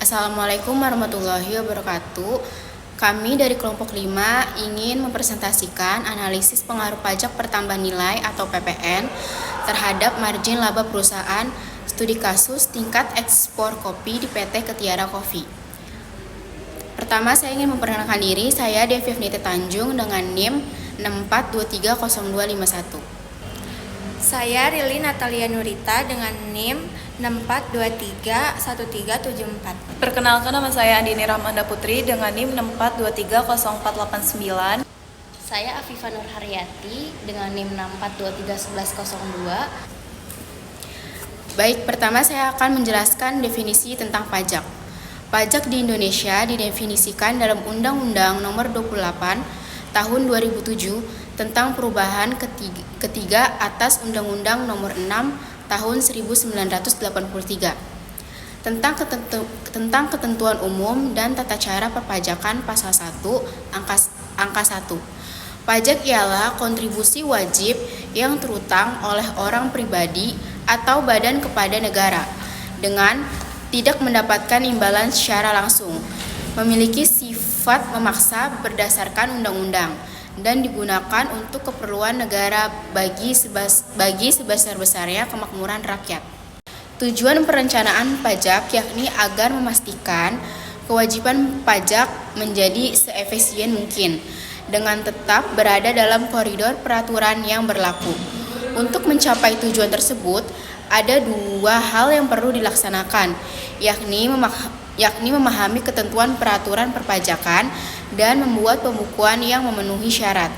Assalamualaikum warahmatullahi wabarakatuh. Kami dari kelompok 5 ingin mempresentasikan analisis pengaruh pajak pertambahan nilai atau PPN terhadap margin laba perusahaan, studi kasus tingkat ekspor kopi di PT Ketiara Coffee. Pertama, saya ingin memperkenalkan diri. Saya Devi Nita Tanjung dengan NIM 64230251. Saya Rili Natalia Nurita dengan NIM 64231374. Perkenalkan, nama saya Andini Rahmanda Putri dengan NIM 64230489. Saya Afifah Nur Haryati dengan NIM 64231102. Baik, pertama saya akan menjelaskan definisi tentang pajak. Pajak di Indonesia didefinisikan dalam Undang-Undang Nomor 28 Tahun 2007 tentang perubahan ketiga atas Undang-Undang Nomor 6 Tahun 1983 tentang ketentuan umum dan tata cara perpajakan pasal 1 angka 1. Pajak ialah kontribusi wajib yang terutang oleh orang pribadi atau badan kepada negara dengan tidak mendapatkan imbalan secara langsung, memiliki sifat memaksa berdasarkan undang-undang, dan digunakan untuk keperluan negara bagi sebesar-besarnya kemakmuran rakyat. Tujuan perencanaan pajak yakni agar memastikan kewajiban pajak menjadi seefisien mungkin dengan tetap berada dalam koridor peraturan yang berlaku. Untuk mencapai tujuan tersebut, ada dua hal yang perlu dilaksanakan, yakni memahami ketentuan peraturan perpajakan dan membuat pembukuan yang memenuhi syarat.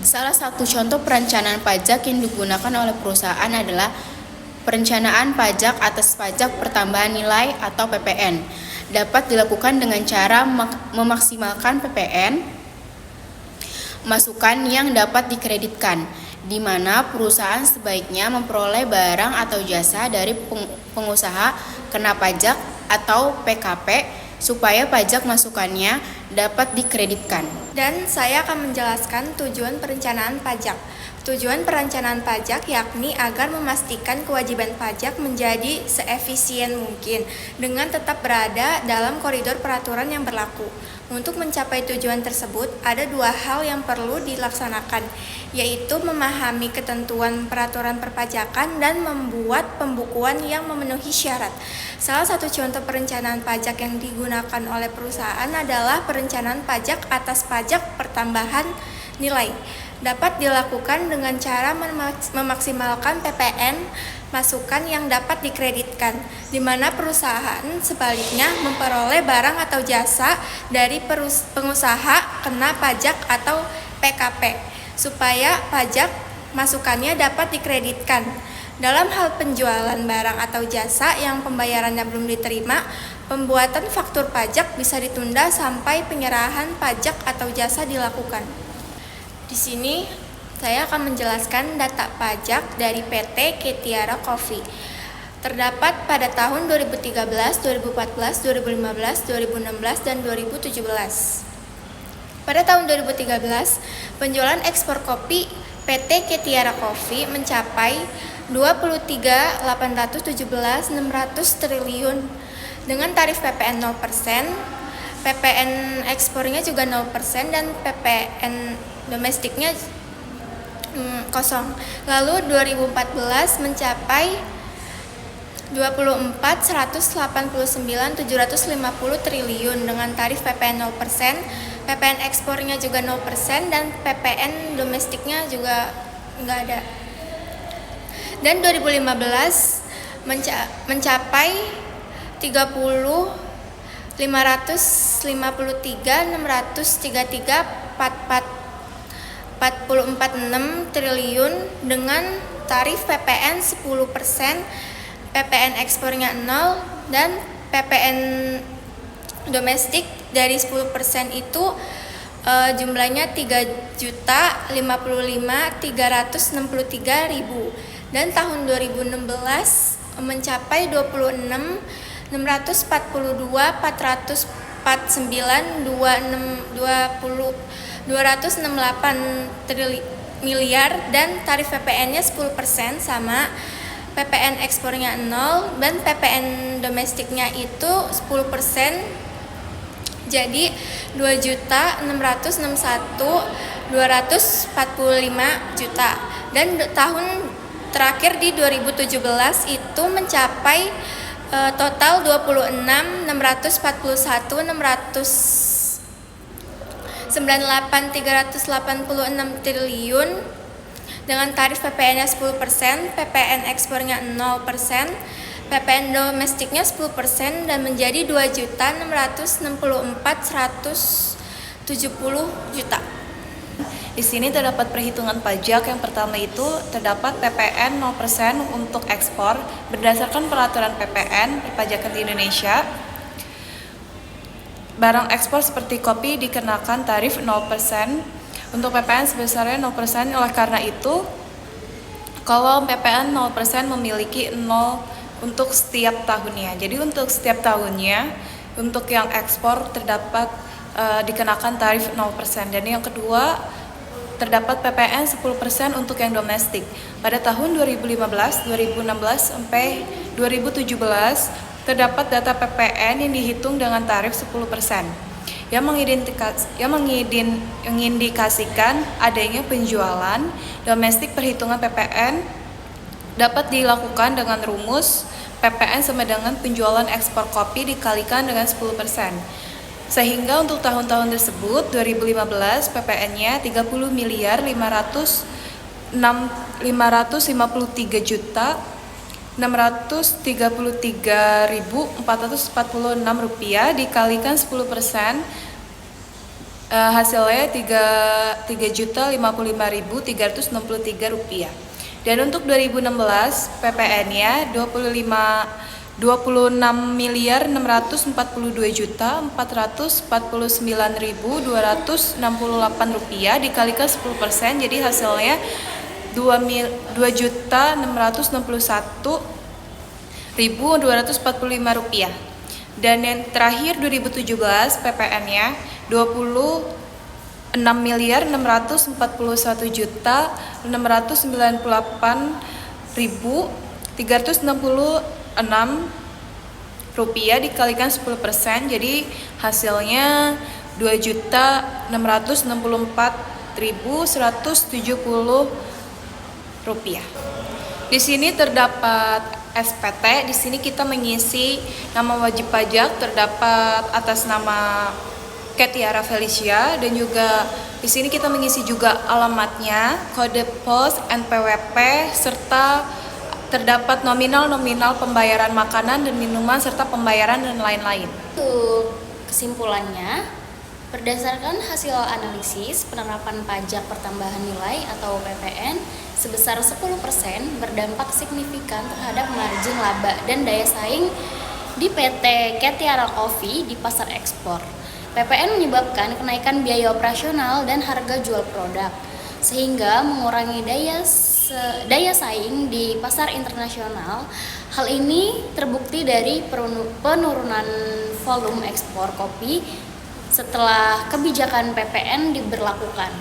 Salah satu contoh perencanaan pajak yang digunakan oleh perusahaan adalah perencanaan pajak atas pajak pertambahan nilai atau PPN. Dapat dilakukan dengan cara memaksimalkan PPN masukan yang dapat dikreditkan, di mana perusahaan sebaiknya memperoleh barang atau jasa dari pengusaha kena pajak atau PKP supaya pajak masukannya dapat dikreditkan. Dan saya akan menjelaskan tujuan perencanaan pajak. Tujuan perencanaan pajak yakni agar memastikan kewajiban pajak menjadi seefisien mungkin dengan tetap berada dalam koridor peraturan yang berlaku. Untuk mencapai tujuan tersebut, ada dua hal yang perlu dilaksanakan, yaitu memahami ketentuan peraturan perpajakan dan membuat pembukuan yang memenuhi syarat. Salah satu contoh perencanaan pajak yang digunakan oleh perusahaan adalah perencanaan pajak atas pajak pertambahan nilai. Dapat dilakukan dengan cara memaksimalkan PPN masukan yang dapat dikreditkan, di mana perusahaan sebaliknya memperoleh barang atau jasa dari pengusaha kena pajak atau PKP, supaya pajak masukannya dapat dikreditkan. Dalam hal penjualan barang atau jasa yang pembayarannya belum diterima, pembuatan faktur pajak bisa ditunda sampai penyerahan pajak atau jasa dilakukan. Di sini saya akan menjelaskan data pajak dari PT Ketiara Coffee. Terdapat pada tahun 2013, 2014, 2015, 2016, dan 2017. Pada tahun 2013, penjualan ekspor kopi PT Ketiara Coffee mencapai 23.817.600 triliun dengan tarif PPN 0%, PPN ekspornya juga 0% dan PPN domestiknya kosong. Lalu 2014 mencapai 24.189.750 triliun dengan tarif PPN 0%, PPN ekspornya juga 0% dan PPN domestiknya juga nggak ada. Dan 2015 mencapai 30.553.633.446 triliun dengan tarif PPN 10%, PPN ekspornya 0 dan PPN domestik dari 10% itu jumlahnya 3.055.363.000 dan tahun 2016 mencapai 26.442.449.268 miliar dan tarif PPN-nya 10% sama PPN ekspornya 0 dan PPN domestiknya itu 10%. Jadi 2.661.245 juta. Dan tahun terakhir di 2017 itu mencapai total 96.386 triliun dengan tarif PPN-nya 10%, PPN ekspornya 0%, PPN domestiknya 10% dan menjadi 2.664.170 juta. Di sini terdapat perhitungan pajak. Yang pertama itu terdapat PPN 0% untuk ekspor berdasarkan peraturan PPN perpajakan di Indonesia. Barang ekspor seperti kopi dikenakan tarif 0%. Untuk PPN sebesarnya 0%. Oleh karena itu, kalau PPN 0% memiliki 0 untuk setiap tahunnya. Jadi untuk setiap tahunnya, untuk yang ekspor terdapat dikenakan tarif 0%. Dan yang kedua, terdapat PPN 10% untuk yang domestik. Pada tahun 2015, 2016 sampai 2017 terdapat data PPN yang dihitung dengan tarif 10% yang mengindikasikan adanya penjualan domestik. Perhitungan PPN dapat dilakukan dengan rumus PPN sama dengan penjualan ekspor kopi dikalikan dengan 10%. Sehingga untuk tahun-tahun tersebut 2015 PPN-nya 30.553.633.446 rupiah dikalikan 10%, hasilnya 3.055.363 rupiah. Dan untuk 2016 PPN-nya 26.442.449.268 rupiah dikalikan 10%, jadi hasilnya 2.261.245 rupiah. Dan yang terakhir 2017 PPN-nya 26.441.698.366 rupiah dikalikan 10%, jadi hasilnya 2.664.170 rupiah. Di sini terdapat SPT. Di sini kita mengisi nama wajib pajak, terdapat atas nama Ketiara Felicia, dan juga di sini kita mengisi juga alamatnya, kode pos, NPWP, serta terdapat nominal-nominal pembayaran makanan dan minuman serta pembayaran dan lain-lain. Untuk kesimpulannya, berdasarkan hasil analisis, penerapan pajak pertambahan nilai atau PPN sebesar 10% berdampak signifikan terhadap margin laba dan daya saing di PT Ketiara Coffee di pasar ekspor. PPN menyebabkan kenaikan biaya operasional dan harga jual produk, sehingga mengurangi daya saing di pasar internasional. Hal ini terbukti dari penurunan volume ekspor kopi setelah kebijakan PPN diberlakukan.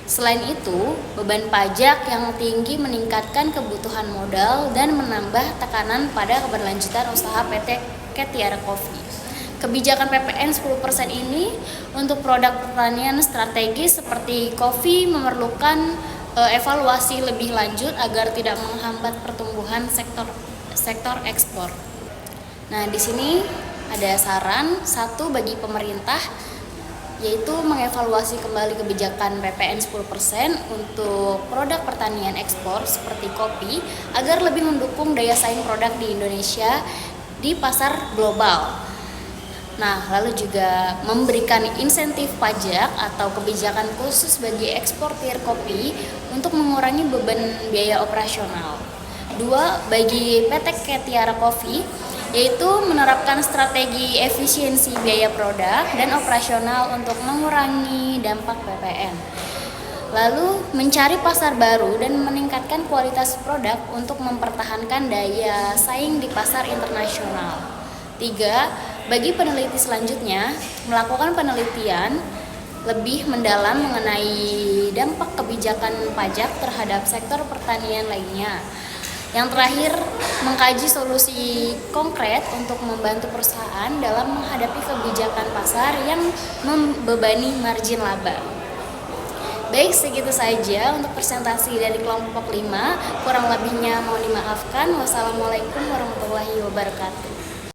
Selain itu, beban pajak yang tinggi meningkatkan kebutuhan modal dan menambah tekanan pada keberlanjutan usaha PT Ketiara Coffee. Kebijakan PPN 10% ini untuk produk pertanian strategis seperti kopi memerlukan evaluasi lebih lanjut agar tidak menghambat pertumbuhan sektor ekspor. Nah, di sini ada saran satu bagi pemerintah, yaitu mengevaluasi kembali kebijakan PPN 10% untuk produk pertanian ekspor seperti kopi agar lebih mendukung daya saing produk di Indonesia di pasar global. Nah, lalu juga memberikan insentif pajak atau kebijakan khusus bagi eksportir kopi untuk mengurangi beban biaya operasional. Dua, bagi PT Ketiara Coffee, yaitu menerapkan strategi efisiensi biaya produk dan operasional untuk mengurangi dampak PPN. Lalu mencari pasar baru dan meningkatkan kualitas produk untuk mempertahankan daya saing di pasar internasional. 3. Bagi peneliti selanjutnya, melakukan penelitian lebih mendalam mengenai dampak kebijakan pajak terhadap sektor pertanian lainnya. Yang terakhir, mengkaji solusi konkret untuk membantu perusahaan dalam menghadapi kebijakan pasar yang membebani margin laba. Baik, segitu saja untuk presentasi dari kelompok 5. Kurang lebihnya mohon dimaafkan. Wassalamualaikum warahmatullahi wabarakatuh.